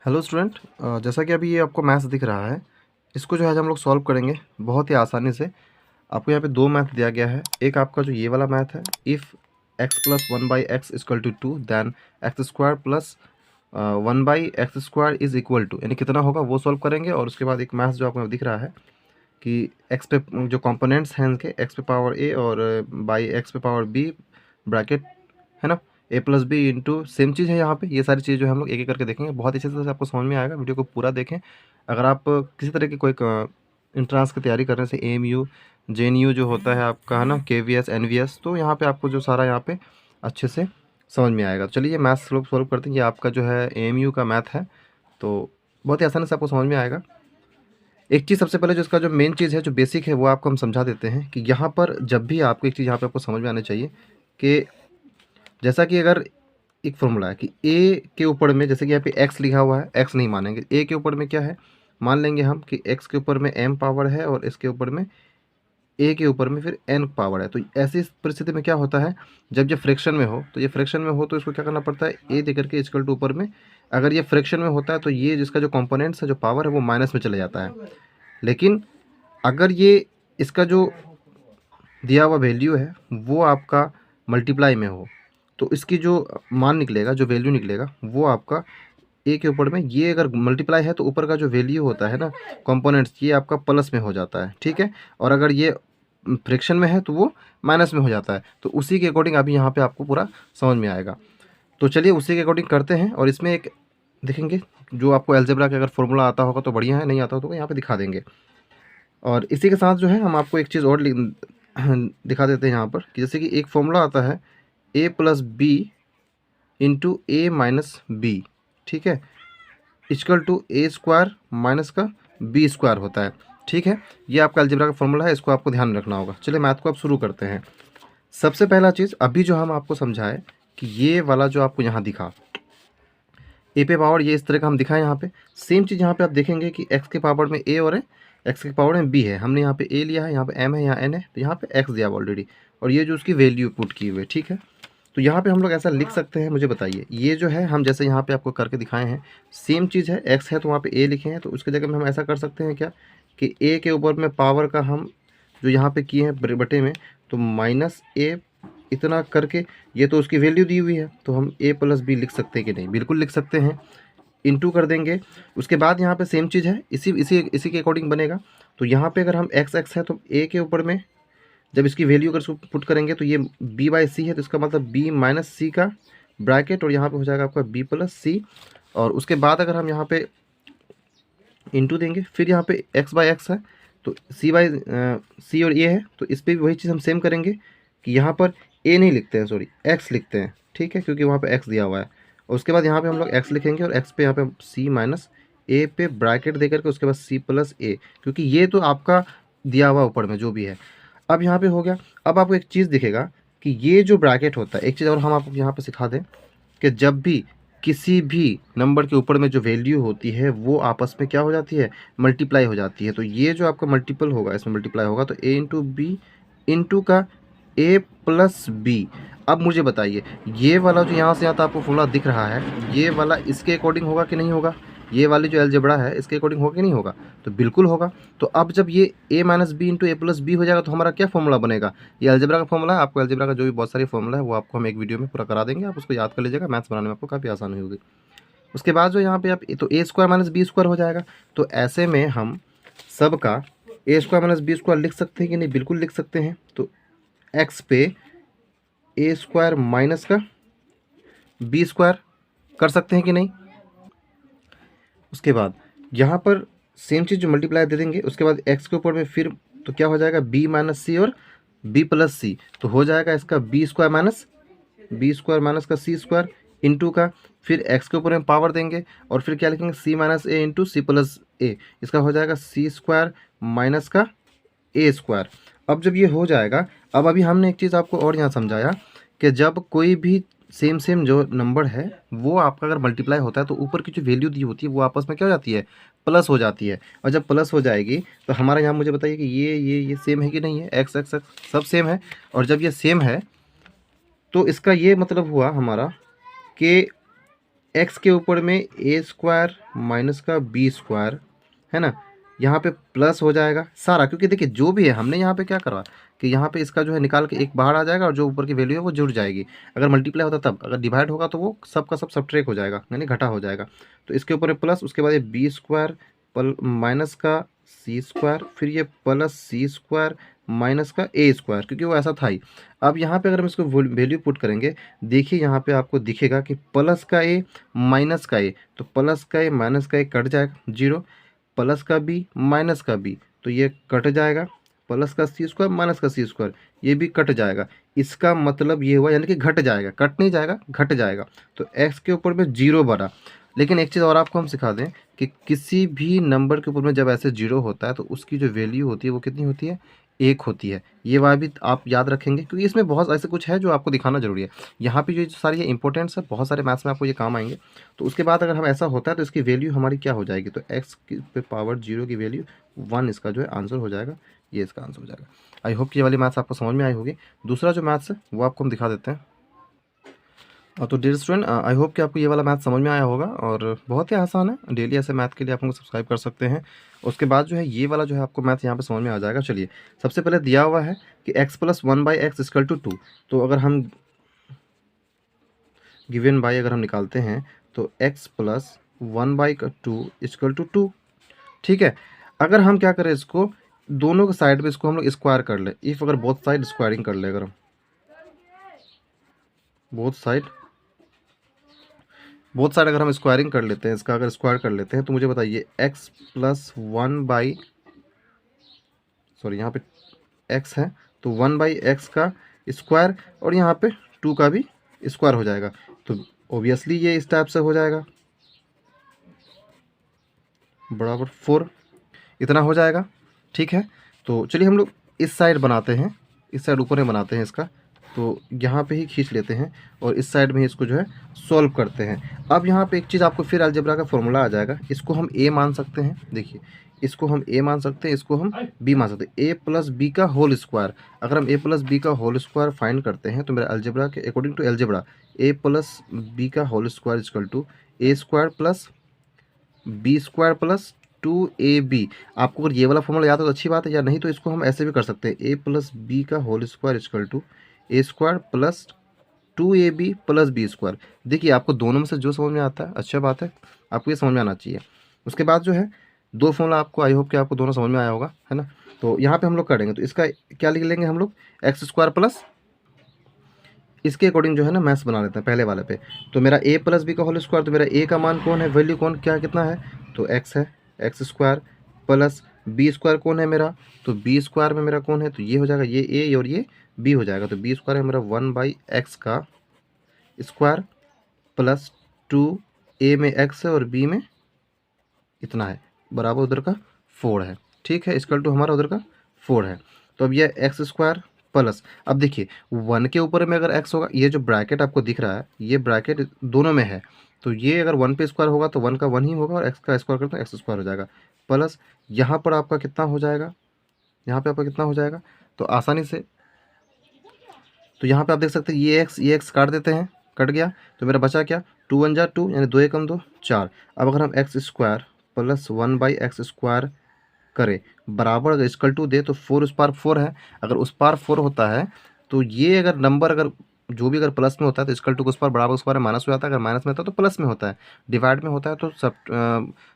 Hello student, जैसा कि अभी ये आपको मैथ्स दिख रहा है, इसको जो है आज हम लोग सॉल्व करेंगे बहुत ही आसानी से। आपको यहाँ पे दो मैथ दिया गया है। एक आपका जो ये वाला मैथ है, if x plus one by x equal to two then x square plus one by x square is equal to, यानी कितना होगा वो सॉल्व करेंगे। और उसके बाद एक मैथ जो आपको दिख रहा है कि एक्स पे जो कंपोनेंट्स हैं इनके, एक्स पे पावर ए और बाई एक्स पे पावर बी ब्रैकेट, है ना, ए प्लस बी इंटू सेम चीज़ है यहाँ पे। ये सारी चीज़ जो है हम लोग एक एक करके देखेंगे, बहुत अच्छे से आपको समझ में आएगा। वीडियो को पूरा देखें। अगर आप किसी तरह की कोई इंट्रांस की तैयारी कर रहे हैं, जैसे AMU JNU जो होता है आपका, है ना, KVS NVS, तो यहाँ पे आपको जो सारा यहाँ पे अच्छे से समझ में आएगा। तो चलिए मैथ्स लोग सॉल्व करते हैं। ये आपका जो है AMU का मैथ है, तो बहुत ही आसानी से आपको समझ में आएगा। एक चीज़ सबसे पहले जो इसका जो मेन चीज़ है, जो बेसिक है, वो आपको हम समझा देते हैं कि यहाँ पर जब भी आपको एक चीज़ यहाँ पे आपको समझ में आनी चाहिए कि जैसा कि अगर एक फॉर्मूला है कि ए के ऊपर में, जैसे कि यहाँ पे एक्स लिखा हुआ है, एक्स नहीं मानेंगे, ए के ऊपर में क्या है, मान लेंगे हम कि एक्स के ऊपर में एम पावर है और इसके ऊपर में ए के ऊपर में फिर एन पावर है। तो ऐसी परिस्थिति में क्या होता है, जब ये फ्रैक्शन में हो, तो ये फ्रैक्शन में हो तो इसको क्या करना पड़ता है, ए दे करके इक्वल टू ऊपर में। अगर ये फ्रैक्शन में होता है तो ये जिसका जो कंपोनेंट्स है, जो पावर है, वो माइनस में चले जाता है। लेकिन अगर ये इसका जो दिया हुआ वैल्यू है वो आपका मल्टीप्लाई में हो, तो इसकी जो मान निकलेगा, जो वैल्यू निकलेगा, वो आपका ए के ऊपर में, ये अगर मल्टीप्लाई है तो ऊपर का जो वैल्यू होता है ना, कंपोनेंट्स, ये आपका प्लस में हो जाता है, ठीक है। और अगर ये फ्रैक्शन में है तो वो माइनस में हो जाता है। तो उसी के अकॉर्डिंग अभी यहाँ पे आपको पूरा समझ में आएगा। तो चलिए उसी के अकॉर्डिंग करते हैं। और इसमें एक देखेंगे, जो आपको अलजेब्रा का अगर फॉर्मूला आता होगा तो बढ़िया है, नहीं आता हो तो यहाँ पे दिखा देंगे। और इसी के साथ जो है हम आपको एक चीज़ और दिखा देते हैं यहाँ पर, कि जैसे कि एक फॉर्मूला आता है a plus B into A minus B, ठीक है, equal to A square minus का बी स्क्वायर होता है, ठीक है। ये आपका अलजेब्रा का फॉर्मूला है, इसको आपको ध्यान में रखना होगा। चलिए मैथ को आप शुरू करते हैं। सबसे पहला चीज़ अभी जो हम आपको समझाए कि ये वाला जो आपको यहाँ दिखा, ए पे पावर, ये इस तरह का हम दिखाएं यहाँ पे। सेम चीज़ यहाँ पे आप देखेंगे कि एक्स के पावर में ए और है, एक्स के पावर में बी है। हमने यहाँ पे ए लिया है, यहाँ पे एम है, यहाँ एन है, तो यहाँ पे एक्स दिया हुआ ऑलरेडी, और ये जो उसकी वैल्यू पुट की हुई है, ठीक है। तो यहाँ पे हम लोग ऐसा लिख सकते हैं, मुझे बताइए, ये जो है हम जैसे यहाँ पे आपको करके दिखाए हैं, सेम चीज़ है, एक्स है तो वहाँ पे ए लिखे हैं, तो उसकी जगह में हम ऐसा कर सकते हैं क्या, कि ए के ऊपर में पावर का हम जो यहाँ पे किए हैं बटे में, तो माइनस ए इतना करके, ये तो उसकी वैल्यू दी हुई है, तो हम ए प्लस बी लिख सकते हैं कि नहीं, बिल्कुल लिख सकते हैं। इनटू कर देंगे। उसके बाद यहाँ पे सेम चीज़ है, इसी इसी इसी के अकॉर्डिंग बनेगा। तो यहाँ पे अगर हम एक्स एक्स है तो ए के ऊपर में जब इसकी वैल्यू अगर इसको पुट करेंगे तो ये बी बाई सी है, तो इसका मतलब बी माइनस सी का ब्रैकेट, और यहाँ पे हो जाएगा आपका बी प्लस सी। और उसके बाद अगर हम यहाँ पे इंटू देंगे, फिर यहाँ पे एक्स बाई एक्स है तो सी बाई सी, और ए है तो इस पर भी वही चीज़ हम सेम करेंगे कि यहाँ पर ए नहीं लिखते हैं, सॉरी एक्स लिखते हैं, ठीक है, क्योंकि वहाँ पे एक्स दिया हुआ है। और उसके बाद यहाँ पे हम लोग एक्स लिखेंगे और एक्स पे यहाँ पे सी माइनस ए पे ब्रैकेट दे करके उसके बाद सी प्लस ए, क्योंकि ये तो आपका दिया हुआ ऊपर में जो भी है। अब यहाँ पे हो गया। अब आपको एक चीज़ दिखेगा कि ये जो ब्रैकेट होता है, एक चीज़ और हम आपको यहाँ पे सिखा दें कि जब भी किसी भी नंबर के ऊपर में जो वैल्यू होती है वो आपस में क्या हो जाती है, मल्टीप्लाई हो जाती है। तो ये जो आपका मल्टीपल होगा, इसमें मल्टीप्लाई होगा, तो ए इंटू बी इंटू का ए प्लस बी। अब मुझे बताइए, ये वाला जो यहाँ से आता आपको फॉर्मूला दिख रहा है, ये वाला इसके अकॉर्डिंग होगा कि नहीं होगा, ये वाली जो अलजेब्रा है इसके अकॉर्डिंग होगा कि नहीं होगा, तो बिल्कुल होगा। तो अब जब ये a minus B into A plus B हो जाएगा तो हमारा क्या फॉर्मूला बनेगा, ये अलजेब्रा का फॉर्मूला है। आपको अलजेब्रा का जो भी बहुत सारी फॉर्मूला है वो आपको हम एक वीडियो में पूरा करा देंगे, आप उसको याद कर लीजिएगा, मैथ्स बनाने में आपको काफ़ी आसानी होगी। उसके बाद जो यहाँ पे आप तो ए स्क्वायर माइनस बी स्क्वायर हो जाएगा। तो ऐसे में हम सबका ए स्क्वायर माइनस बी स्क्वायर लिख सकते हैं कि नहीं, बिल्कुल लिख सकते हैं। तो एक्स पे ए स्क्वायर माइनस का बी स्क्वायर कर सकते हैं कि नहीं। उसके बाद यहाँ पर सेम चीज़ जो मल्टीप्लाई दे देंगे, उसके बाद एक्स के ऊपर में फिर तो क्या हो जाएगा, बी माइनस सी और बी प्लस सी, तो हो जाएगा इसका बी स्क्वायर माइनस का सी स्क्वायर इंटू का, फिर एक्स के ऊपर में पावर देंगे और फिर क्या लिखेंगे, सी माइनस ए इंटू सी प्लस ए, इसका हो जाएगा सी स्क्वायर माइनस का ए स्क्वायर। अब जब ये हो जाएगा, अब अभी हमने एक चीज़ आपको और यहाँ समझाया कि जब कोई भी सेम सेम जो नंबर है वो आपका अगर मल्टीप्लाई होता है तो ऊपर की जो वैल्यू दी होती है वो आपस में क्या हो जाती है, प्लस हो जाती है। और जब प्लस हो जाएगी तो हमारे यहाँ मुझे बताइए कि ये सेम है कि नहीं है, एक्स एक्स एक्स सब सेम है। और जब ये सेम है तो इसका ये मतलब हुआ हमारा कि एक्स के ऊपर में ए स्क्वायर माइनस का बी स्क्वायर, है ना, यहाँ पे प्लस हो जाएगा सारा, क्योंकि देखिए जो भी है हमने यहाँ पे क्या करा कि यहाँ पे इसका जो है निकाल के एक बाहर आ जाएगा और जो ऊपर की वैल्यू है वो जुड़ जाएगी। अगर मल्टीप्लाई होता तब, अगर डिवाइड होगा तो वो सब का सब सब्ट्रैक्ट हो जाएगा, यानी घटा हो जाएगा। तो इसके ऊपर में प्लस, उसके बाद ये बी स्क्वायर माइनस का सी स्क्वायर, फिर ये प्लस सी स्क्वायर माइनस का ए स्क्वायर, क्योंकि वो ऐसा था ही। अब यहाँ पे अगर हम इसको वैल्यू पुट करेंगे, देखिए यहाँ पे आपको दिखेगा कि प्लस का ए माइनस का ए, तो प्लस का ए माइनस का ए कट जाएगा जीरो, प्लस का बी माइनस का बी, तो ये कट जाएगा, प्लस का सी स्क्वायर माइनस का सी स्क्वायर, ये भी कट जाएगा। इसका मतलब ये हुआ यानी कि घट जाएगा, कट नहीं जाएगा, घट जाएगा। तो एक्स के ऊपर में जीरो बना। लेकिन एक चीज़ और आपको हम सिखा दें कि किसी भी नंबर के ऊपर में जब ऐसे जीरो होता है तो उसकी जो वैल्यू होती है वो कितनी होती है, एक होती है। ये बात भी आप याद रखेंगे, क्योंकि इसमें बहुत ऐसे कुछ है जो आपको दिखाना जरूरी है। यहाँ पे जो सारी ये इंपॉर्टेंट्स है, बहुत सारे मैथ्स में आपको ये काम आएंगे। तो उसके बाद अगर हम ऐसा होता है तो इसकी वैल्यू हमारी क्या हो जाएगी, तो एक्स पे पावर जीरो की वैल्यू 1 इसका जो है आंसर हो जाएगा, ये इसका आंसर हो जाएगा। आई होप कि ये वाली मैथ्स आपको समझ में आई होगी। दूसरा जो मैथ्स है वो आपको हम दिखा देते हैं। तो डियर स्टूडेंट, आई होप कि आपको ये वाला मैथ समझ में आया होगा, और बहुत ही आसान है। डेली ऐसे मैथ के लिए आप हमको सब्सक्राइब कर सकते हैं। उसके बाद जो है ये वाला जो है आपको मैथ यहाँ पे समझ में आ जाएगा। चलिए, सबसे पहले दिया हुआ है कि x plus 1/x equal to 2। तो अगर हम गिवन बाई अगर हम निकालते हैं तो x प्लस 1/2 इक्वल टू 2। ठीक है, अगर हम क्या करें, इसको दोनों के साइड में इसको हम लोग स्क्वायर कर ले, इफ अगर बोथ साइड स्क्वायरिंग कर ले, अगर हम बोथ साइड अगर हम स्क्वायरिंग कर लेते हैं, इसका अगर स्क्वायर कर लेते हैं तो मुझे बताइए x प्लस 1 यहाँ पे x है तो 1/x का स्क्वायर, और यहाँ पे 2 का भी स्क्वायर हो जाएगा। तो ऑब्वियसली ये इस टाइप से हो जाएगा, बराबर 4 इतना हो जाएगा। ठीक है, तो चलिए हम लोग इस साइड बनाते हैं, इस साइड ऊपर में बनाते हैं इसका, तो यहाँ पे ही खींच लेते हैं और इस साइड में ही इसको जो है सॉल्व करते हैं। अब यहाँ पे एक चीज़ आपको फिर अलजेब्रा का फॉर्मूला आ जाएगा, इसको हम a मान सकते हैं, देखिए इसको हम a मान सकते हैं, इसको हम b मान सकते हैं। a प्लस बी का होल स्क्वायर, अगर हम a प्लस बी का होल स्क्वायर फाइंड करते हैं तो मेरा अलजेब्रा के according to algebra a plus B का whole square equal to a square plus B square plus 2ab। आपको अगर ये वाला फॉर्मूला याद हो तो अच्छी बात है, या नहीं तो इसको हम ऐसे भी कर सकते हैं, a प्लस बी का whole square equal to a square plus 2ab plus B square. देखिए आपको दोनों में से जो समझ में आता है अच्छा बात है, आपको ये समझ में आना चाहिए। उसके बाद जो है दो फॉर्मूला आपको, आई होप कि आपको दोनों समझ में आया होगा, है ना। तो यहाँ पे हम लोग करेंगे तो इसका क्या लिख लेंगे हम लोग, एक्स स्क्वायर प्लस, इसके अकॉर्डिंग जो है ना मैथ्स बना लेते हैं पहले वाले पे। तो मेरा a प्लस बी का होल स्क्वायर, तो मेरा a का मान कौन है, वैल्यू कौन क्या कितना है, तो x है, x square plus B square कौन है मेरा, तो बी स्क्वायर में मेरा कौन है, तो ये हो जाएगा ये a और ये b हो जाएगा। तो बी स्क्वायर है मेरा 1/x का स्क्वायर प्लस 2a में x है और b में इतना है, बराबर उधर का 4 है। ठीक है, इक्वल टू हमारा उधर का 4 है। तो अब ये एक्स स्क्वायर प्लस, अब देखिए 1 के ऊपर में अगर x होगा, ये जो ब्रैकेट आपको दिख रहा है ये ब्रैकेट दोनों में है, तो ये अगर 1 पे स्क्वायर होगा तो 1 का 1 ही होगा, और x का स्क्वायर करते हैं एक्स स्क्वायर हो जाएगा, प्लस यहाँ पर आपका कितना हो जाएगा, यहाँ पे आपका कितना हो जाएगा, तो आसानी से तो यहाँ पे आप देख सकते हैं ये x काट देते हैं, कट गया, तो मेरा बचा क्या, 2 1 जा 2 यानी 2 एकम 2 4। अब अगर हम x square plus 1/x square करें बराबर अगर इक्वल टू दे, तो 4 उस पार 4 है, अगर उस पार 4 होता है तो ये अगर नंबर अगर जो भी अगर प्लस में होता है तो इक्वल टू उस पार बराबर उस पार माइनस हो जाता है, अगर माइनस में होता है तो प्लस में होता है, डिवाइड में होता है तो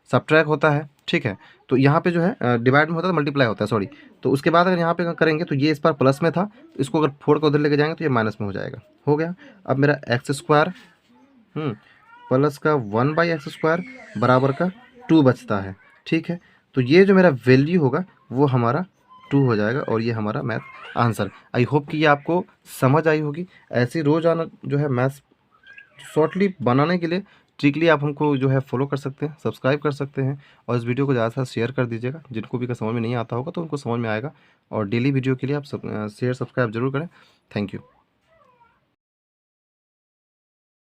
सबट्रैक्ट होता है। ठीक है, तो यहाँ पे जो है डिवाइड में होता है तो मल्टीप्लाई होता है, सॉरी। तो उसके बाद अगर यहाँ पे करेंगे तो ये इस पार प्लस में था, तो इसको अगर 4 को उधर लेके जाएंगे तो ये माइनस में हो जाएगा, हो गया। अब मेरा एक्स स्क्वायर प्लस का 1/x स्क्वायर बराबर का 2 बचता है। ठीक है, तो ये जो मेरा वैल्यू होगा वो हमारा 2 हो जाएगा, और ये हमारा मैथ आंसर। आई होप कि ये आपको समझ आई होगी। ऐसे रोज़ाना जो है मैथ्स शॉर्टली बनाने के लिए ट्रिकली आप हमको जो है फॉलो कर सकते हैं, सब्सक्राइब कर सकते हैं, और इस वीडियो को ज़्यादा से ज़्यादा शेयर कर दीजिएगा। जिनको भी का समझ में नहीं आता होगा तो उनको समझ में आएगा, और डेली वीडियो के लिए आप शेयर सब्सक्राइब जरूर करें। Thank you.